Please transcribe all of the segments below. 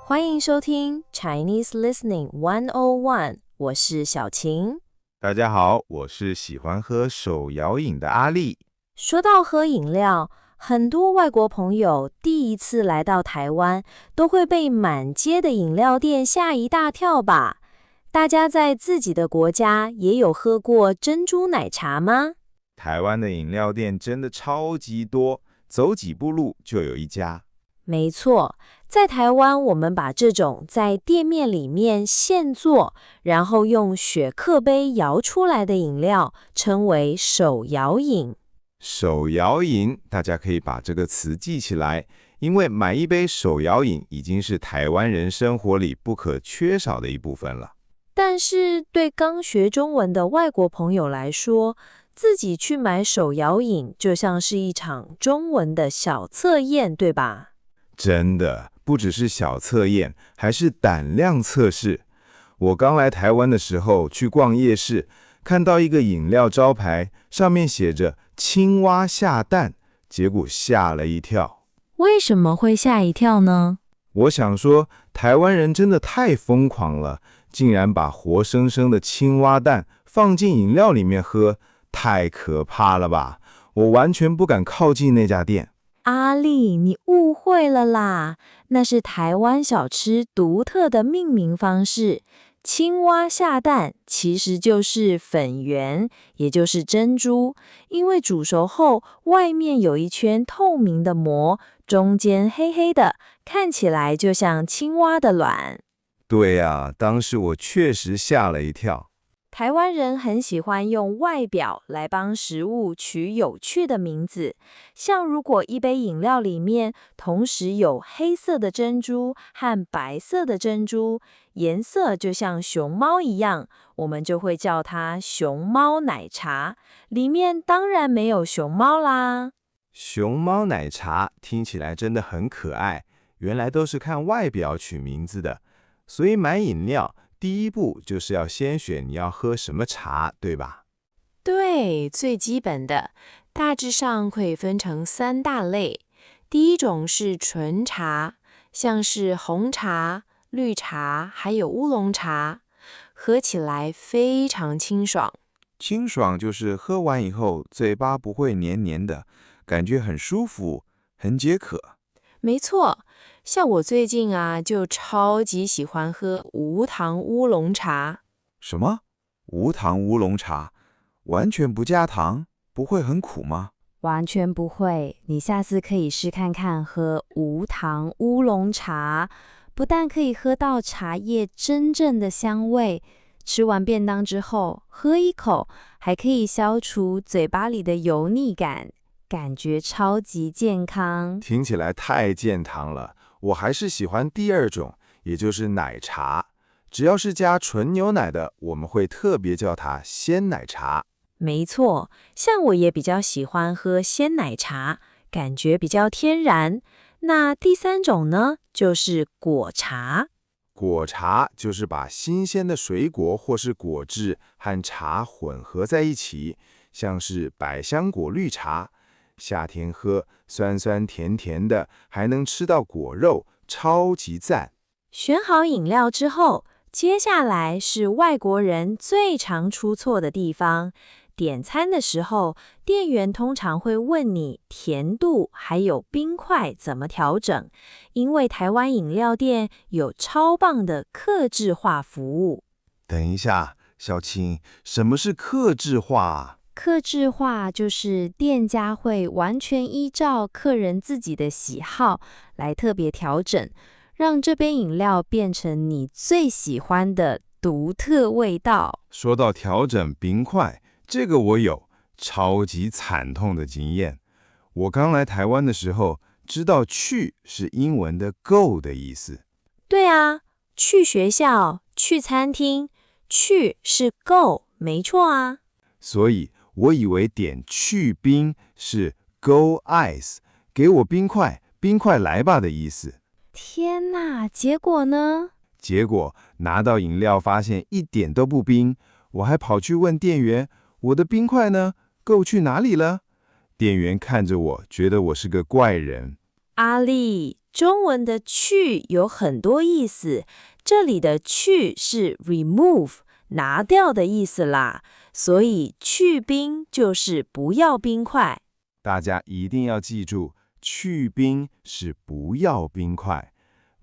欢迎收听 Chinese Listening 101，我是小晴。大家好，我是喜欢喝手摇饮的阿力。说到喝饮料，很多外国朋友第一次来到台湾，都会被满街的饮料店吓一大跳吧？大家在自己的国家也有喝过珍珠奶茶吗？台湾的饮料店真的超级多，走几步路就有一家。没错，在台湾，我们把这种在店面里面现做，然后用雪克杯摇出来的饮料，称为手摇饮。手摇饮，大家可以把这个词记起来，因为买一杯手摇饮已经是台湾人生活里不可缺少的一部分了。但是对刚学中文的外国朋友来说，自己去买手摇饮就像是一场中文的小测验，对吧？真的，不只是小测验，还是胆量测试。我刚来台湾的时候，去逛夜市，看到一个饮料招牌，上面写着青蛙下蛋，结果吓了一跳。为什么会吓一跳呢？我想说，台湾人真的太疯狂了，竟然把活生生的青蛙蛋放进饮料里面喝，太可怕了吧！我完全不敢靠近那家店。阿力，你误会了啦，那是台湾小吃独特的命名方式。青蛙下蛋其实就是粉圆，也就是珍珠，因为煮熟后外面有一圈透明的膜，中间黑黑的，看起来就像青蛙的卵。对啊，当时我确实吓了一跳。台湾人很喜欢用外表来帮食物取有趣的名字，像如果一杯饮料里面同时有黑色的珍珠和白色的珍珠，颜色就像熊猫一样，我们就会叫它熊猫奶茶。里面当然没有熊猫啦。熊猫奶茶听起来真的很可爱，原来都是看外表取名字的。所以买饮料第一步就是要先选你要喝什么茶，对吧？对，最基本的，大致上可以分成3大类。第一种是纯茶，像是红茶、绿茶，还有乌龙茶，喝起来非常清爽。清爽就是喝完以后嘴巴不会黏黏的，感觉很舒服，很解渴。没错，像我最近就超级喜欢喝无糖乌龙茶。什么？无糖乌龙茶？完全不加糖，不会很苦吗？完全不会，你下次可以试看看喝无糖乌龙茶，不但可以喝到茶叶真正的香味，吃完便当之后喝一口，还可以消除嘴巴里的油腻感，感觉超级健康。听起来太健康了，我还是喜欢第二种，也就是奶茶。只要是加纯牛奶的，我们会特别叫它鲜奶茶。没错，像我也比较喜欢喝鲜奶茶，感觉比较天然。那第3种呢，就是果茶。果茶就是把新鲜的水果或是果汁和茶混合在一起，像是百香果绿茶，夏天喝酸酸甜甜的，还能吃到果肉，超级赞。选好饮料之后，接下来是外国人最常出错的地方。点餐的时候，店员通常会问你甜度还有冰块怎么调整，因为台湾饮料店有超棒的客制化服务。等一下，小青，什么是客制化啊？客制化就是店家会完全依照客人自己的喜好来特别调整，让这杯饮料变成你最喜欢的独特味道。说到调整冰块，这个我有超级惨痛的经验。我刚来台湾的时候，知道去是英文的 go 的意思。对啊，去学校、去餐厅，去是 go， 没错啊。所以我以为点去冰是 go ice， 给我冰块，冰块来吧的意思。天哪，结果呢？结果拿到饮料发现一点都不冰，我还跑去问店员，我的冰块呢？够去哪里了？店员看着我，觉得我是个怪人。阿力，中文的去有很多意思，这里的去是 remove， 拿掉的意思啦，所以去冰就是不要冰块。大家一定要记住，去冰是不要冰块。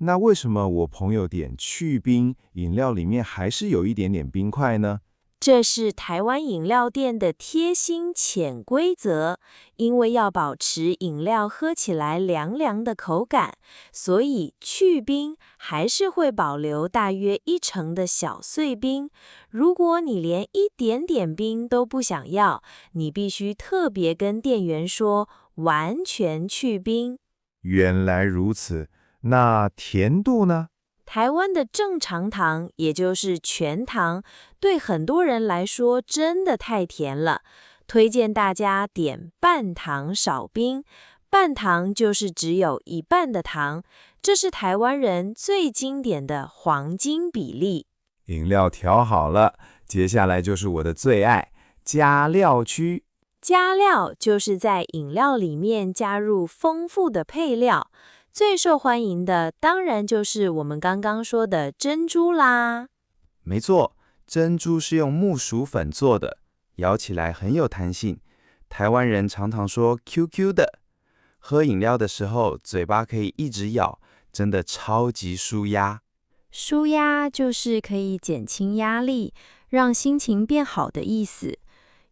那为什么我朋友点去冰，饮料里面还是有一点点冰块呢？这是台湾饮料店的贴心潜规则，因为要保持饮料喝起来凉凉的口感，所以去冰还是会保留大约1成的小碎冰。如果你连一点点冰都不想要，你必须特别跟店员说完全去冰。原来如此，那甜度呢？台湾的正常糖，也就是全糖，对很多人来说真的太甜了，推荐大家点半糖少冰。半糖就是只有一半的糖，这是台湾人最经典的黄金比例。饮料调好了，接下来就是我的最爱——加料区。加料就是在饮料里面加入丰富的配料。最受欢迎的当然就是我们刚刚说的珍珠啦。没错，珍珠是用木薯粉做的，咬起来很有弹性。台湾人常常说 QQ 的。喝饮料的时候，嘴巴可以一直咬，真的超级舒压。舒压就是可以减轻压力，让心情变好的意思。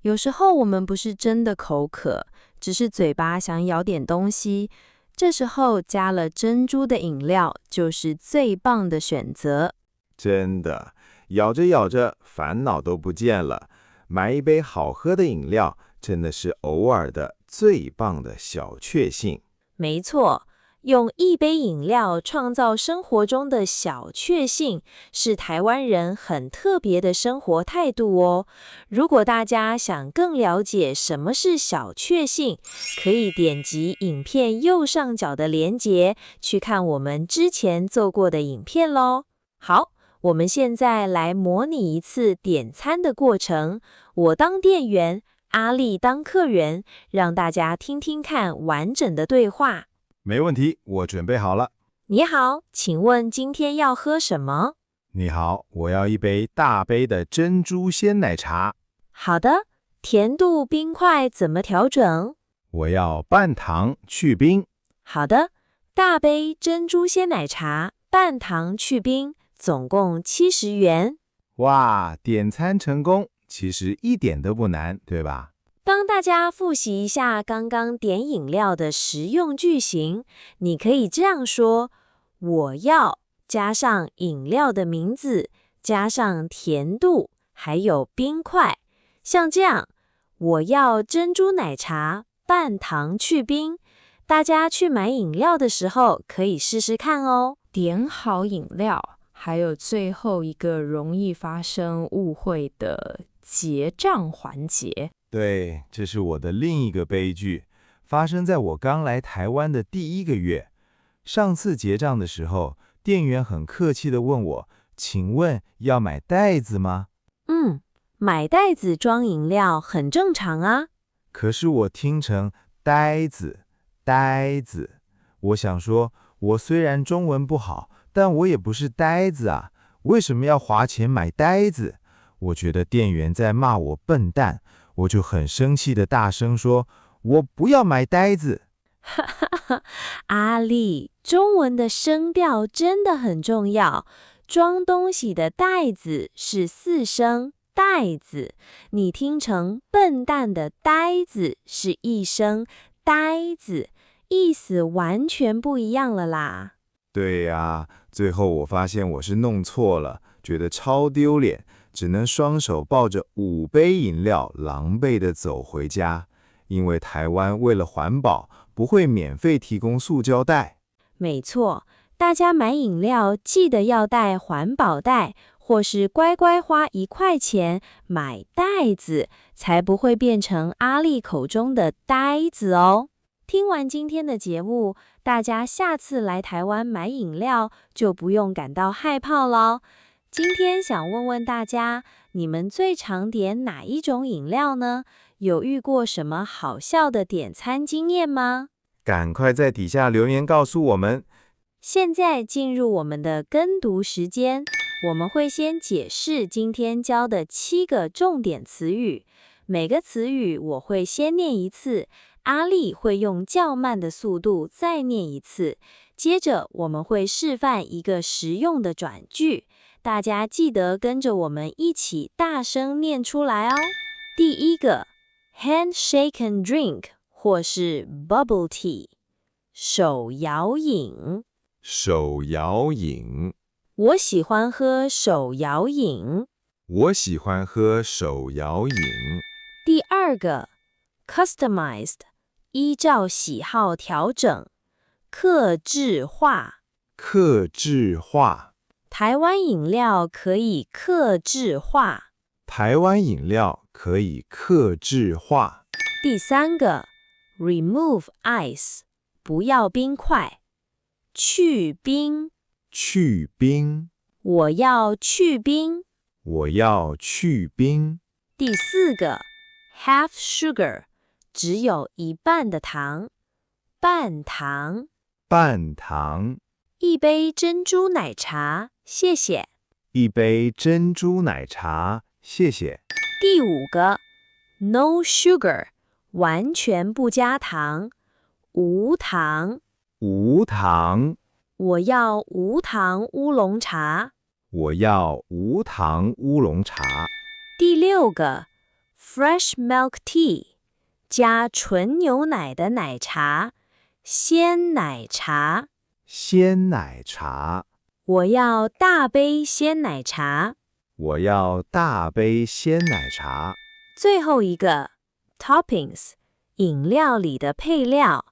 有时候我们不是真的口渴，只是嘴巴想咬点东西。这时候加了珍珠的饮料就是最棒的选择。真的，咬着咬着，烦恼都不见了。买一杯好喝的饮料，真的是偶尔的最棒的小确幸。没错，用一杯饮料创造生活中的小确幸，是台湾人很特别的生活态度哦。如果大家想更了解什么是小确幸，可以点击影片右上角的连结，去看我们之前做过的影片咯。好，我们现在来模拟一次点餐的过程，我当店员，阿丽当客人，让大家听听看完整的对话。没问题，我准备好了。你好，请问今天要喝什么？你好，我要一杯大杯的珍珠鲜奶茶。好的，甜度冰块怎么调整？我要半糖去冰。好的，大杯珍珠鲜奶茶，半糖去冰，总共70元。哇，点餐成功，其实一点都不难，对吧？帮大家复习一下刚刚点饮料的实用句型，你可以这样说：我要加上饮料的名字，加上甜度，还有冰块。像这样，我要珍珠奶茶，半糖去冰。大家去买饮料的时候可以试试看哦。点好饮料，还有最后一个容易发生误会的结账环节。对，这是我的另一个悲剧，发生在我刚来台湾的第1个月。上次结账的时候，店员很客气地问我，请问要买袋子吗？买袋子装饮料很正常啊。可是我听成呆子，呆子。我想说，我虽然中文不好，但我也不是呆子啊，为什么要花钱买呆子？我觉得店员在骂我笨蛋，我就很生气的大声说，我不要买呆子。阿丽，中文的声调真的很重要。装东西的袋子是4声，袋子。你听成笨蛋的呆子是1声，呆子，意思完全不一样了啦。对呀，最后我发现我是弄错了，觉得超丢脸，只能双手抱着5杯饮料，狼狈地走回家。因为台湾为了环保，不会免费提供塑胶袋。没错，大家买饮料记得要带环保袋，或是乖乖花1块钱买袋子，才不会变成阿丽口中的呆子哦。听完今天的节目，大家下次来台湾买饮料就不用感到害怕咯。今天想问问大家，你们最常点哪一种饮料呢？有遇过什么好笑的点餐经验吗？赶快在底下留言告诉我们。现在进入我们的跟读时间，我们会先解释今天教的7个重点词语。每个词语我会先念一次，阿丽会用较慢的速度再念一次，接着我们会示范一个实用的转句，大家记得跟着我们一起大声念出来哦。第一个 handshake and drink 或是 bubble tea， 手摇饮。手摇饮。我喜欢喝手摇饮。我喜欢喝手摇饮。第二个 customized， 依照喜好调整，客制化。客制化。台湾饮料可以客制化。台湾饮料可以客制化。第三个 remove ice， 不要冰块。去冰。去冰。我要去冰。我要去冰。第四个 half sugar， 只有一半的糖。半糖。半糖。一杯珍珠奶茶，谢谢。一杯珍珠奶茶，谢谢。第五个 no sugar， 完全不加糖。无糖。无糖。我要无糖乌龙茶。我要无糖乌龙茶。第六个 fresh milk tea， 加纯牛奶的奶茶。鲜奶茶。鲜奶茶。我要大杯鲜奶茶。我要大杯鲜奶茶。最后一个 toppings， 饮料里的配料。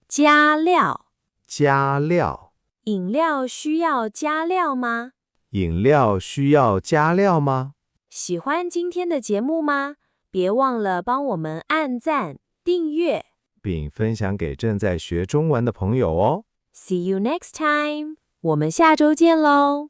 加料。加料。饮料需要加料吗？饮料需要加料吗？喜欢今天的节目吗？别忘了帮我们按赞、订阅，并分享给正在学中文的朋友哦。See you next time，我们下周见喽。